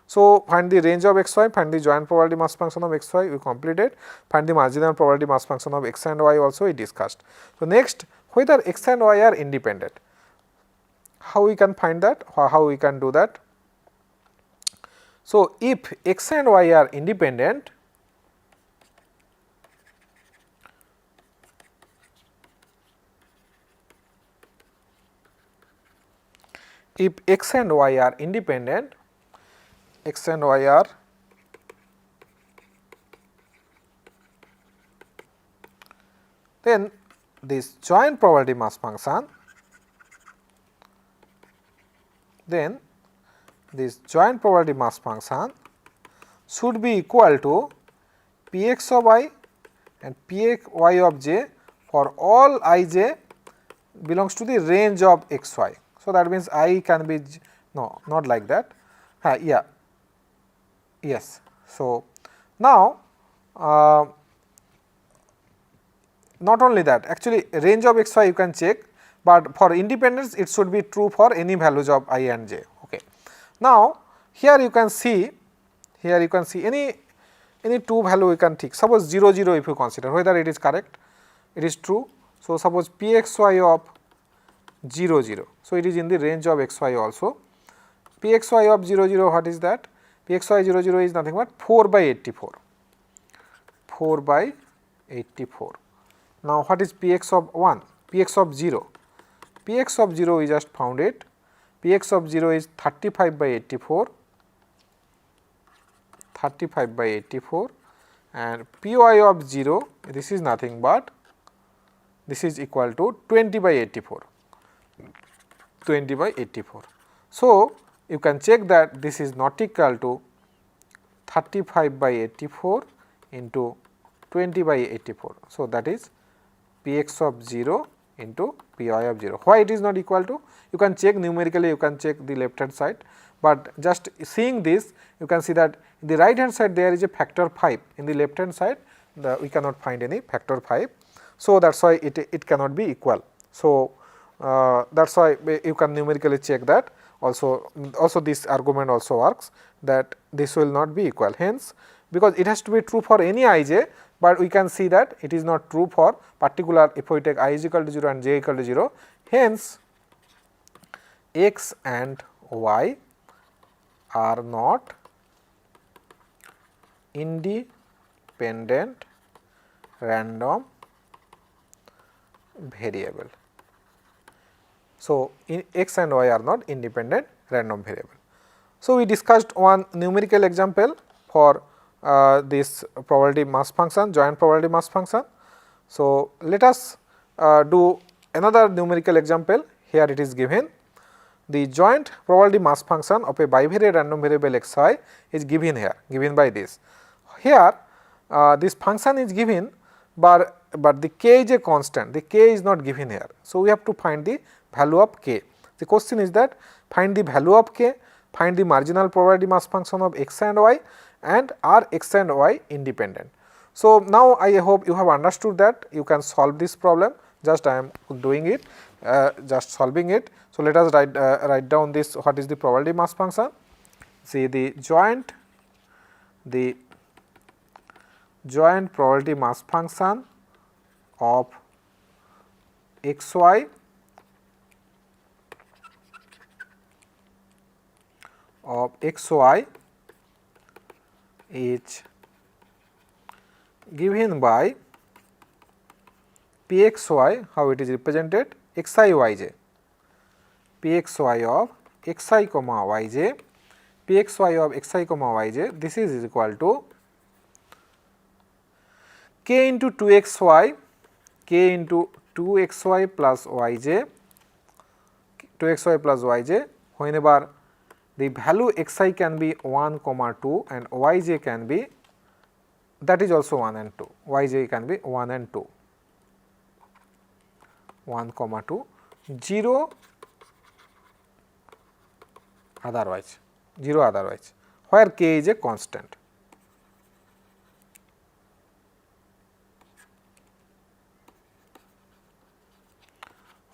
So, find the range of xy, find the joint probability mass function of xy, we completed, find the marginal probability mass function of x and y also we discussed. So, next, whether x and y are independent. How we can find that, how we can do that? So, if x and y are independent, if x and y are independent, x and y are then this joint probability mass function, then this joint probability mass function should be equal to Px of I and Py of j for all ij belongs to the range of xy. So, that means I can be no, not like that, yeah, yes. So, now not only that, actually range of xy you can check, but for independence it should be true for any values of I and j. Okay. Now, here you can see any two value you can take. Suppose 0 0 if you consider, whether it is correct, it is true. So, suppose Pxy of 0 0. So, it is in the range of xy also. Pxy of 0 0, what is that? Pxy 0 0 is nothing but 4 by 84. 4 by 84. Now, what is Px of 1? Px of 0. Px of 0 we just found it. Px of 0 is 35 by 84. 35 by 84, and Py of 0, this is nothing but this is equal to 20 by 84. 20 by 84. So, you can check that this is not equal to 35 by 84 into 20 by 84. So, that is Px of 0 into Py of 0. Why it is not equal to? You can check numerically, you can check the left hand side, but just seeing this you can see that in the right hand side there is a factor 5, in the left hand side we cannot find any factor 5. So, that is why it cannot be equal. So, that is why you can numerically check that. Also this argument also works, that this will not be equal. Hence, because it has to be true for any ij, but we can see that it is not true for particular if we take I is equal to 0 and j equal to 0. Hence, x and y are not independent random variable. So, x and y are not independent random variable. So, we discussed one numerical example for this probability mass function, joint probability mass function. So, let us do another numerical example. Here it is given, the joint probability mass function of a bivariate random variable xy is given here, given by this. Here this function is given, but the k is a constant, the k is not given here. So, we have to find the value of k. The question is that find the value of k, find the marginal probability mass function of x and y, and are x and y independent. So, now I hope you have understood that you can solve this problem, just I am doing it, just solving it. So, let us write down this, what is the probability mass function. See, the joint probability mass function of xy is given by Pxy, how it is represented, xi yj, Pxy of xi comma yj, Pxy of xi comma yj, this is equal to k into 2xy, k into 2xy plus yj, 2xy plus yj, whenever the value xi can be 1 comma 2 and yj can be, that is also 1 and 2, yj can be 1 and 2, 1 comma 2, 0 otherwise, where k is a constant.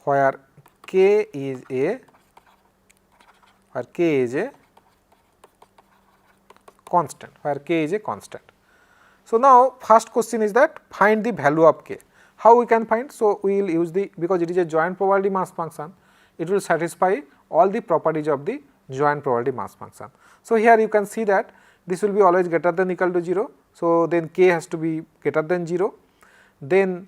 Where k is a constant, where k is a constant. So, now first question is that find the value of k. How we can find? So, we will use the, because it is a joint probability mass function, it will satisfy all the properties of the joint probability mass function. So, here you can see that this will be always greater than equal to 0. So, then k has to be greater than 0. Then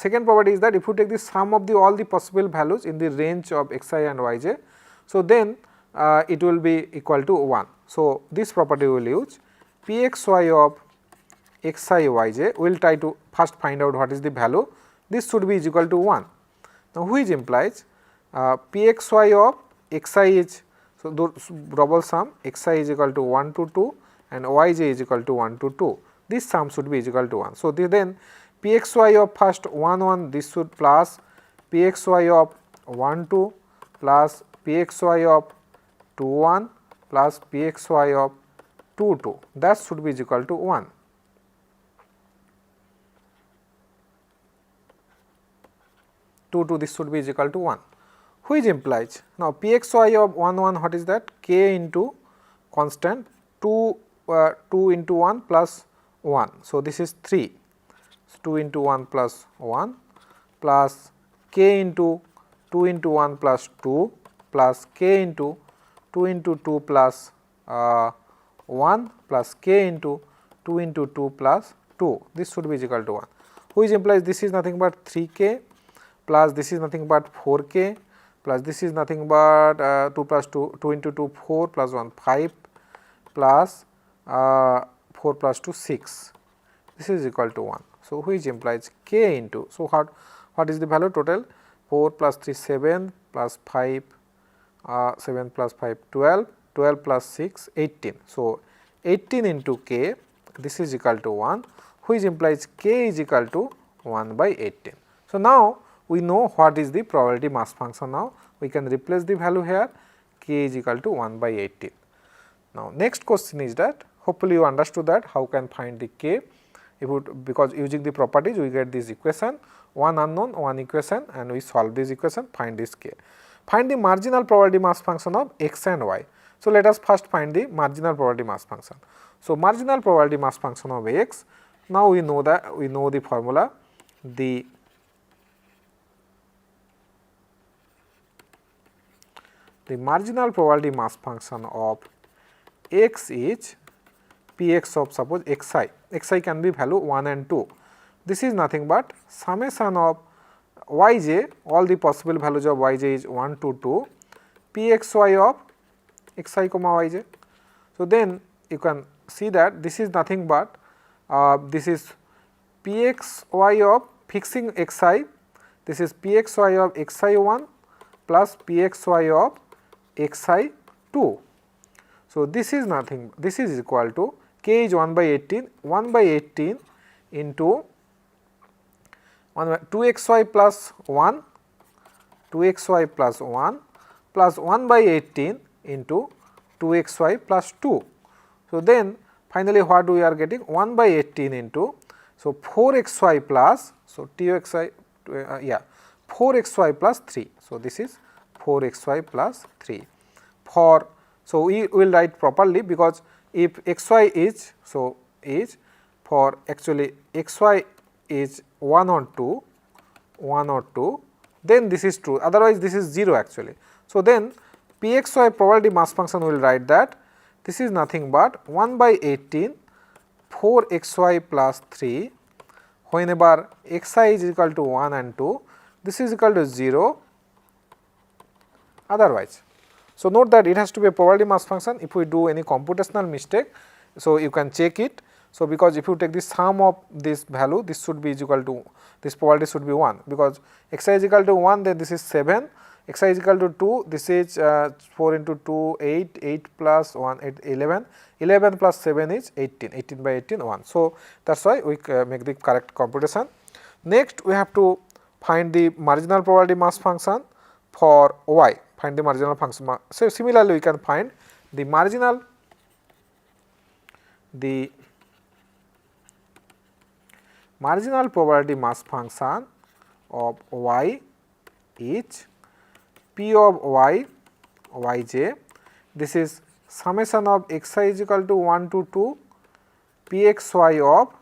second property is that if you take the sum of the all the possible values in the range of xi and yj, so then it will be equal to 1. So, this property we will use pxy of xi yj. We will try to first find out what is the value. This should be equal to 1. Now, which implies pxy of xi is, so double sum xi is equal to 1 to 2 and yj is equal to 1 to 2. This sum should be equal to 1. So, then pxy of first 1 1, this should plus pxy of 1 2 plus pxy of 2 1 plus pxy of 2 2, that should be equal to 1. This should be equal to 1, which implies now pxy of 1 1, what is that? K into constant 2 into 1 plus 1. So, this is 3, 2 into 1 plus 1 plus k into 2 into 1 plus 2 plus k into 2 into 2 plus 1 plus k into 2 into 2 plus 2. This should be equal to 1, which implies this is nothing but 3k plus this is nothing but 4k plus this is nothing but 2 plus 2, 2 into 2 4 plus 1 5 plus 4 plus 2 6. This is equal to 1. So, which implies k into, so what is the value total? 4 plus 3 7 plus 5 7 plus 5 12, 12 plus 6 18. So, 18 into k, this is equal to 1, which implies k is equal to 1 by 18. So, now we know what is the probability mass function. Now, we can replace the value here, k is equal to 1 by 18. Now, next question is that, hopefully you understood that how can find the k. If it, because using the properties we get this equation, one unknown, one equation, and we solve this equation, find this k. Find the marginal probability mass function of x and y. So, let us first find the marginal probability mass function. So, marginal probability mass function of x, now we know that, we know the formula, the marginal probability mass function of x is px of suppose xi can be value 1 and 2. This is nothing but summation of yj, all the possible values of yj is 1 to 2, pxy of xi comma yj. So, then you can see that this is nothing but this is pxy of fixing xi, this is pxy of xi1 plus pxy of xi2. So, this is nothing, this is equal to k is 1 by 18, 1 by 18 into 2xy plus 1, 2xy plus 1 plus 1 by 18 into 2xy plus 2. So, then finally, what we are getting 1 by 18 into, so 4xy plus, so 4xy plus 3. So, this is 4xy plus 3 for, so we will write properly, because if xy is, so is for actually xy is 1 or 2, then this is true, otherwise this is 0 actually. So, then pxy probability mass function will write that this is nothing but 1 by 18 4xy plus 3, whenever xi is equal to 1 and 2, this is equal to 0 otherwise. So, note that it has to be a probability mass function. If we do any computational mistake, so you can check it. So, because if you take the sum of this value, this should be equal to, this probability should be 1, because xi is equal to 1, then this is 7, xi is equal to 2, this is 4 into 2 8, 8 plus 1 8, 11, 11 plus 7 is 18, 18 by 18 1. So, that is why we make the correct computation. Next, we have to find the marginal probability mass function for y, find the marginal function. So, similarly, we can find the marginal probability mass function of y is p of y yj. This is summation of xi is equal to 1 to 2 pxy of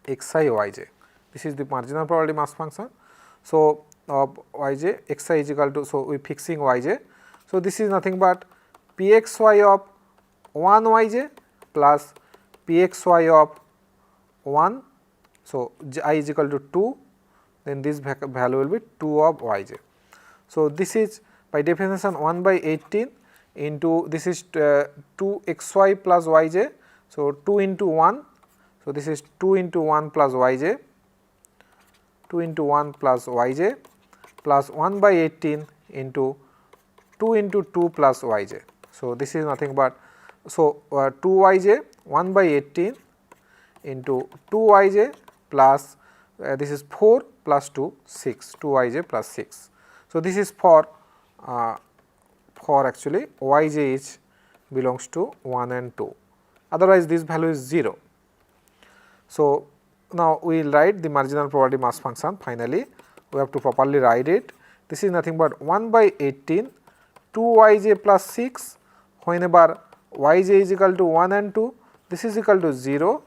xi yj. This is the marginal probability mass function. So, of yj xi is equal to, so we fixing yj. So, this is nothing but pxy of 1 yj plus pxy of 1. So, I is equal to 2, then this value will be 2 of yj. So, this is by definition 1 by 18 into this is 2 xy plus yj. So, 2 into 1. So, this is 2 into 1 plus yj, 2 into 1 plus yj plus 1 by 18 into 2 into 2 plus yj. So, this is nothing but, so 2 yj 1 by 18 into 2 yj plus this is 4 plus 2 6, 2 yj plus 6. So, this is for actually yj is belongs to 1 and 2, otherwise this value is 0. So, now we will write the marginal probability mass function. Finally, we have to properly write it. This is nothing but 1 by 18 2 yj plus 6 whenever yj is equal to 1 and 2, this is equal to 0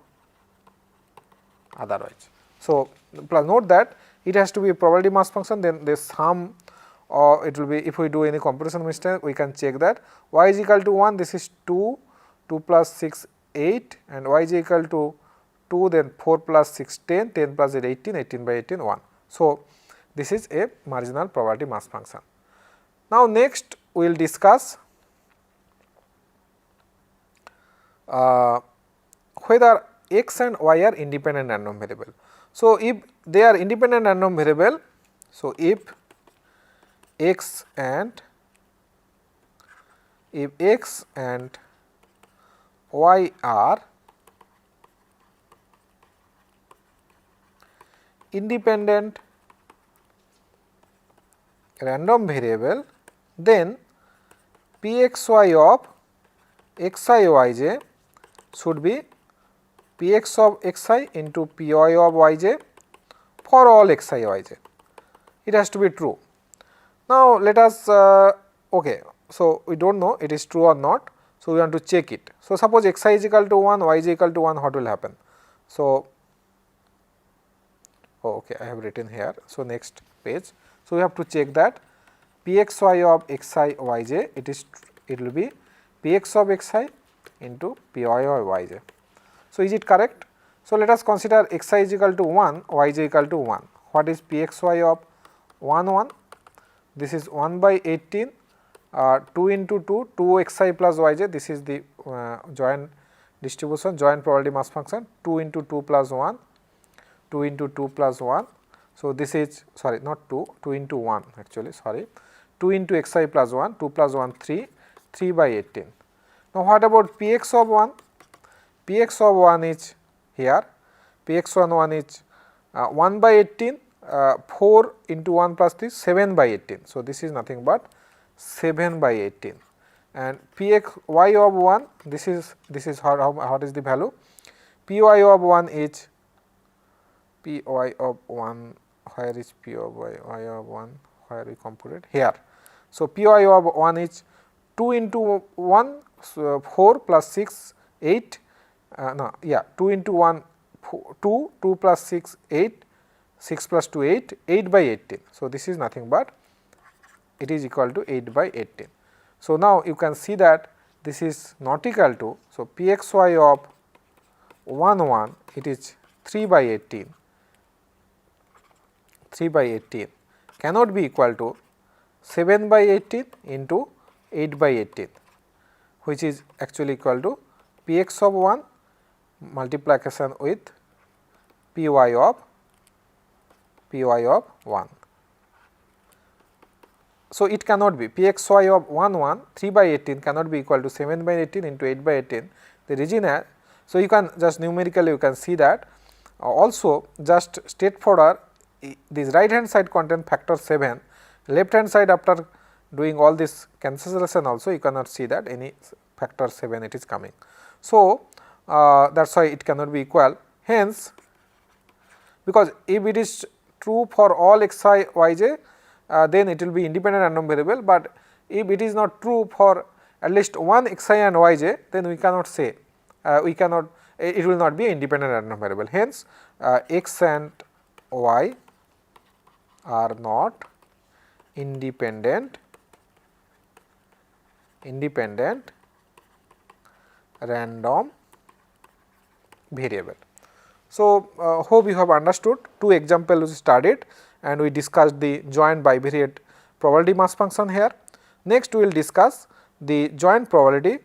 otherwise. So, plus note that it has to be a probability mass function, then the sum or it will be, if we do any computation mistake we can check that y is equal to 1, this is 2, 2 plus 6 8, and y is equal to 2, then 4 plus 6 10, 10 plus 8 18, 18 by 18 1. So, this is a marginal probability mass function. Now, next we will discuss whether x and y are independent random variable. So, if they are independent random variable, so if x and y are independent random variable, then pxy of xi yj should be px of xi into py of yj for all xi yj. It has to be true. Now, let us okay. So, we do not know it is true or not. So, we want to check it. So, suppose xi is equal to 1, y is equal to 1, what will happen? So, okay, I have written here. So, next page. So, we have to check that pxy of xi yj, it will be px of xi into py of yj. So, is it correct? So, let us consider xi is equal to 1, yj equal to 1. What is pxy of 1 1? This is 1 by 18, 2 into 2, 2 xi plus yj, this is the joint distribution, joint probability mass function, 2 into 2 plus 1, 2 into 2 plus 1. So, this is, sorry, not 2, 2 into 1 actually, sorry, 2 into xi plus 1, 2 plus 1 3, 3 by 18. Now, what about px of 1? Px of 1 is here, px 1 is 1 by 18, 4 into 1 plus 3, 7 by 18. So, this is nothing but 7 by 18, and px y of 1, this is what is the value? Py of 1 is py of 1, where is py of y of 1, where we computed here. So, py of 1 is 2 into 1, so 4 plus 6 8, no, yeah, 2 into 1 2, 2 plus 6 8, 6 plus 2 8, 8 by 18. So, this is nothing but it is equal to 8 by 18. So, now you can see that this is not equal to, so pxy of 1 1, it is 3 by 18, 3 by 18 cannot be equal to 7 by 18 into 8 by 18, which is actually equal to px of 1 multiplication with py of 1. So, it cannot be pxy of 1 1, 3 by 18 cannot be equal to 7 by 18 into 8 by 18. The reason, so you can just numerically you can see that. Also, just straightforward, this right hand side contain factor 7, left hand side after doing all this cancellation also you cannot see that any factor 7 it is coming. So, that is why it cannot be equal. Hence, because if it is true for all xi yj, then it will be independent random variable, but if it is not true for at least one xi and yj, then we cannot say, it will not be an independent random variable. Hence, x and y are not independent random variable. So, hope you have understood. Two examples we studied and we discussed the joint bivariate probability mass function here. Next, we will discuss the joint probability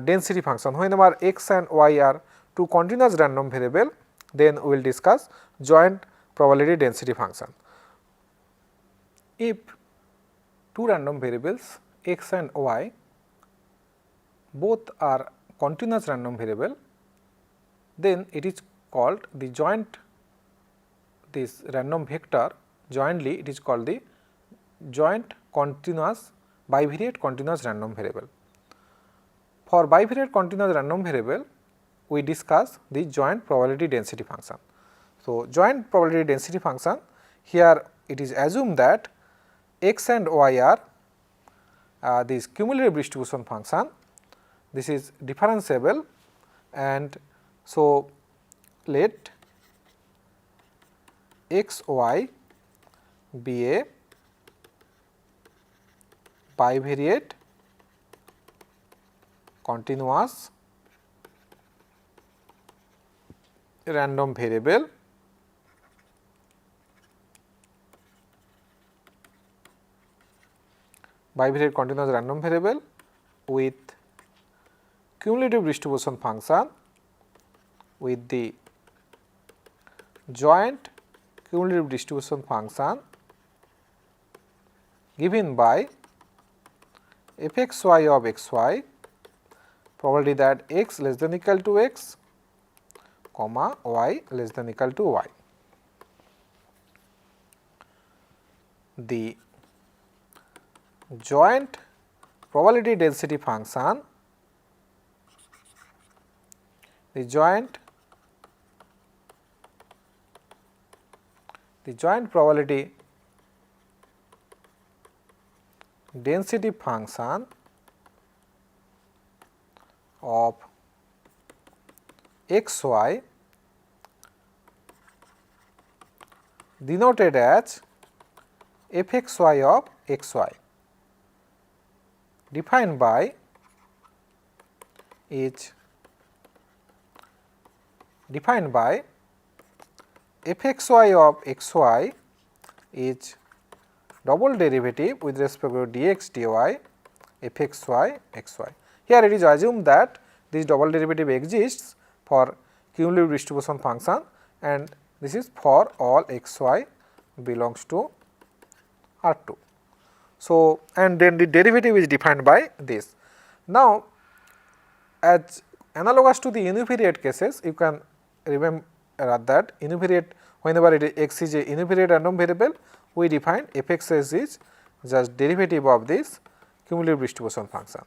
density function. Whenever x and y are two continuous random variable, then we will discuss joint probability density function. If two random variables x and y both are continuous random variable, then it is called the joint, this random vector jointly it is called the joint continuous bivariate continuous random variable. For bivariate continuous random variable, we discuss the joint probability density function. So, joint probability density function, here it is assumed that x and y are this cumulative distribution function, this is differentiable, and so let x y be a bivariate continuous random variable with cumulative distribution function with the joint cumulative distribution function given by f x y of x y, probability that x less than equal to x, comma y less than equal to y. The joint probability density function, the joint probability density function of x y denoted as f x y of x y defined by f x y of x y is double derivative with respect to dx dy f x y x y. Here it is assumed that this double derivative exists for cumulative distribution function and this is for all x y belongs to R2. So, and then the derivative is defined by this. Now, as analogous to the univariate cases, you can remember that univariate, whenever x is a univariate random variable, we define f x s is just derivative of this cumulative distribution function.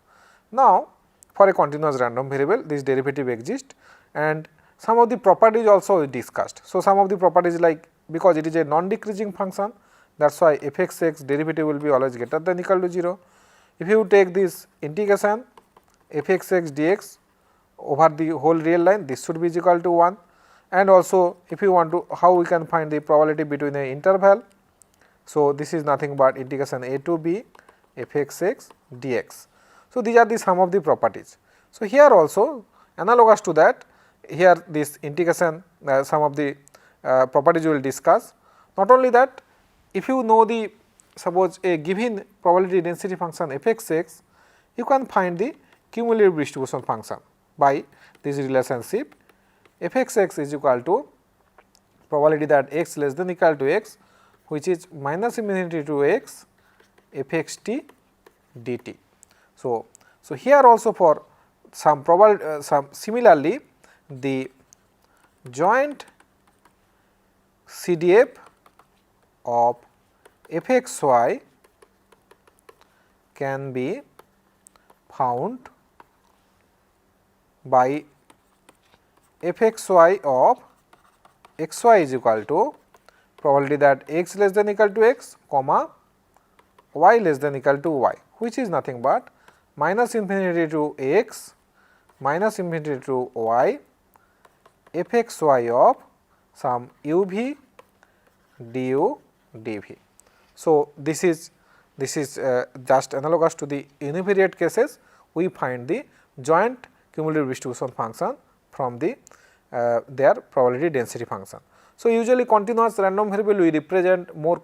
Now, for a continuous random variable, this derivative exists and some of the properties also discussed. So, some of the properties like, because it is a non-decreasing function, that is why f x x derivative will be always greater than equal to 0. If you take this integration f x x dx over the whole real line, this should be equal to 1, and also if you want to, how we can find the probability between a interval. So, this is nothing but integration a to b f x x dx. So, these are the some of the properties. So, here also analogous to that, here this integration some of the properties we will discuss. Not only that, if you know the, suppose a given probability density function f x x, you can find the cumulative distribution function by this relationship f x x is equal to probability that x less than equal to x, which is minus infinity to x f x t dt. So, here also for some probability, similarly the joint CDF of f x y can be found by f x y of x y is equal to probability that x less than equal to x, comma y less than equal to y, which is nothing but minus infinity to x minus infinity to y f x y of some u v du dv. So, this is just analogous to the univariate cases. We find the joint cumulative distribution function from the their probability density function. So, usually continuous random variable we represent more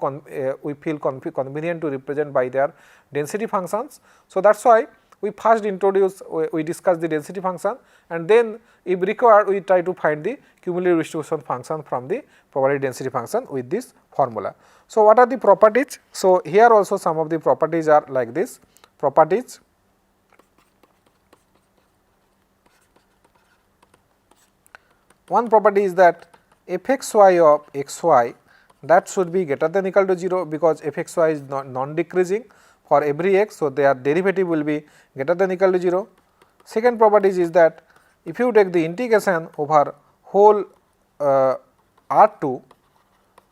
we feel convenient to represent by their density functions. So, that is why we first introduce we discuss the density function, and then if required we try to find the cumulative distribution function from the probability density function with this formula. So, what are the properties? So, here also some of the properties are like this. Properties, one property is that f x y of x y that should be greater than equal to 0, because f x y is non decreasing for every x. So, their derivative will be greater than equal to 0. Second property is that if you take the integration over whole R2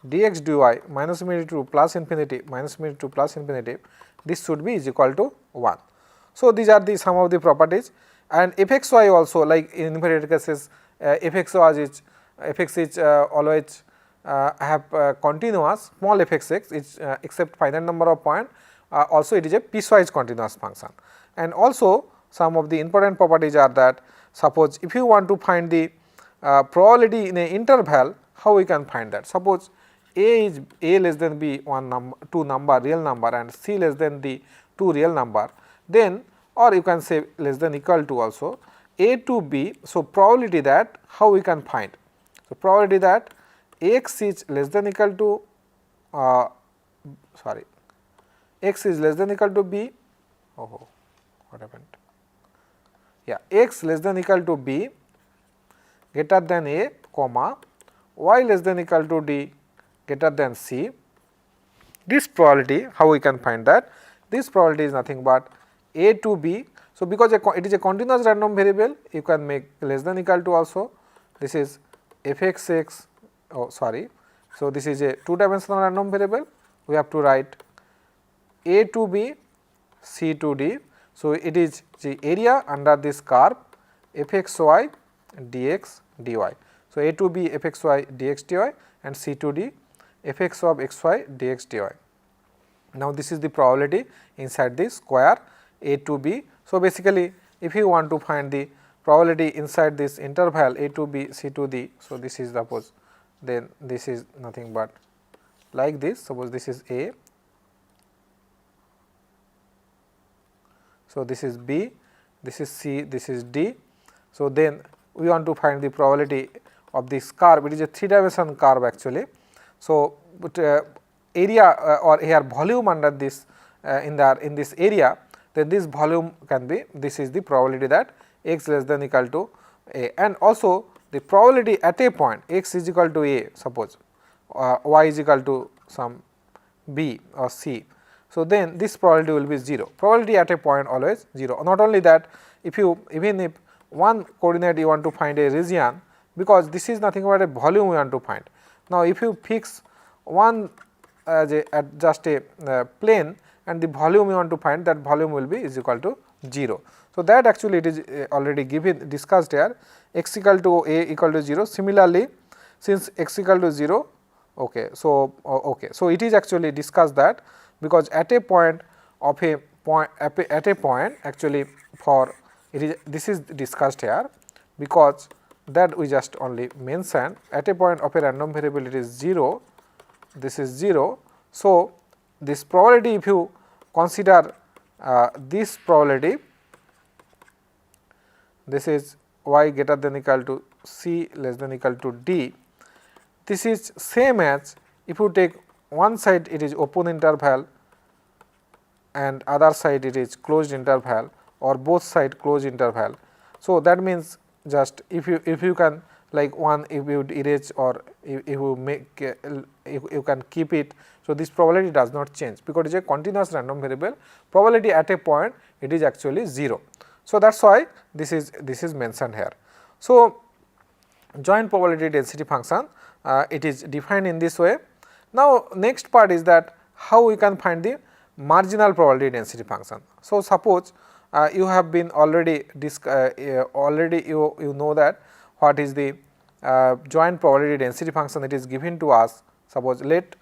dx dy minus infinity to plus infinity minus infinity to plus infinity, this should be is equal to 1. So, these are the some of the properties, and f x y also, like in invariant cases f x is always have continuous small f x x is except finite number of point, also it is a piecewise continuous function. And also some of the important properties are that, suppose if you want to find the probability in a interval, how we can find that? Suppose a is a less than b one number, 2 number real number, and c less than the 2 real number, then, or you can say less than equal to also a to b. So, probability that how we can find? So, probability that x is less than equal to x is less than equal to b, what happened? Yeah, x less than equal to b greater than a, comma, y less than equal to d greater than c. This probability, how we can find that? This probability is nothing but a to b. So, because it is a continuous random variable, you can make less than equal to also. This is f x x, So, this is a 2 dimensional random variable. We have to write a to b, c to d. So, it is the area under this curve f x y dx dy. So, a to b f x y dx dy and c to d f x of x y dx dy. Now, this is the probability inside the square a to b. So, basically if you want to find the probability inside this interval a to b c to d, so this is suppose, then this is nothing but like this. Suppose this is a, so this is b, this is c, this is d. So, then we want to find the probability of this curve. It is a 3 dimension curve actually. So, but, area or here volume under this in this area, then this volume can be, this is the probability that x less than equal to a, and also the probability at a point x is equal to a, suppose y is equal to some b or c. So, then this probability will be 0, probability at a point always 0. Not only that, if you even if one coordinate you want to find a region, because this is nothing but a volume we want to find. Now, if you fix one as at just a plane and the volume you want to find, that volume will be is equal to 0. So, that actually it is already given discussed here, x equal to a equal to 0. Similarly, since x equal to 0, okay. So, so it is actually discussed that, because at a point of a point at a point actually for it is, this is discussed here, because that we just only mentioned at a point of a random variable it is 0, this is 0. So, this probability if you consider this probability, this is y greater than equal to c less than equal to d. This is same as if you take one side it is open interval and other side it is closed interval, or both side closed interval. So, that means just if you can like one, if you erase or if you make you can keep it. So, this probability does not change, because it is a continuous random variable, probability at a point it is actually 0. So, that is why this is mentioned here. So, joint probability density function it is defined in this way. Now, next part is that how we can find the marginal probability density function. So, suppose you have been already you know that what is the joint probability density function that is given to us. Suppose let